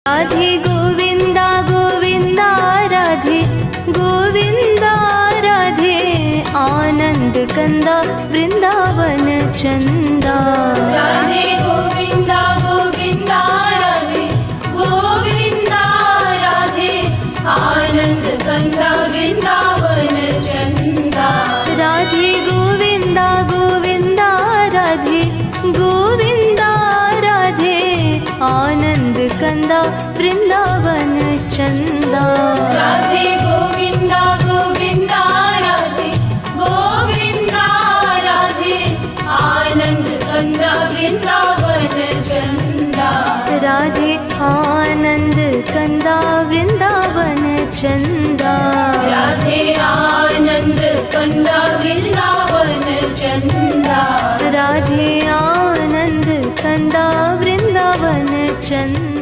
राधे गोविंदा गोविंदा राधे गोविंदा राधे आनंद कंदा वृंदावन चंदा। राधे गोविंदा गोविंदा राधे गोविंदा राधे आनंद कंदा वृंदावन चंदा। राधे गोविंदा गोविंदा राधे गोविंदा राधे आनंद कंदा वृंदावन चंदा। राधे गोविंदा गोविंदा राधे गोविंदा राधे आनंद कंदा वृंदावन चंदा। राधे आनंद कंदा वृंदावन चंदा। राधे आनंद कंदा वृंदावन चंदा। राधे आनंद कंदा वृंदावन चंदा।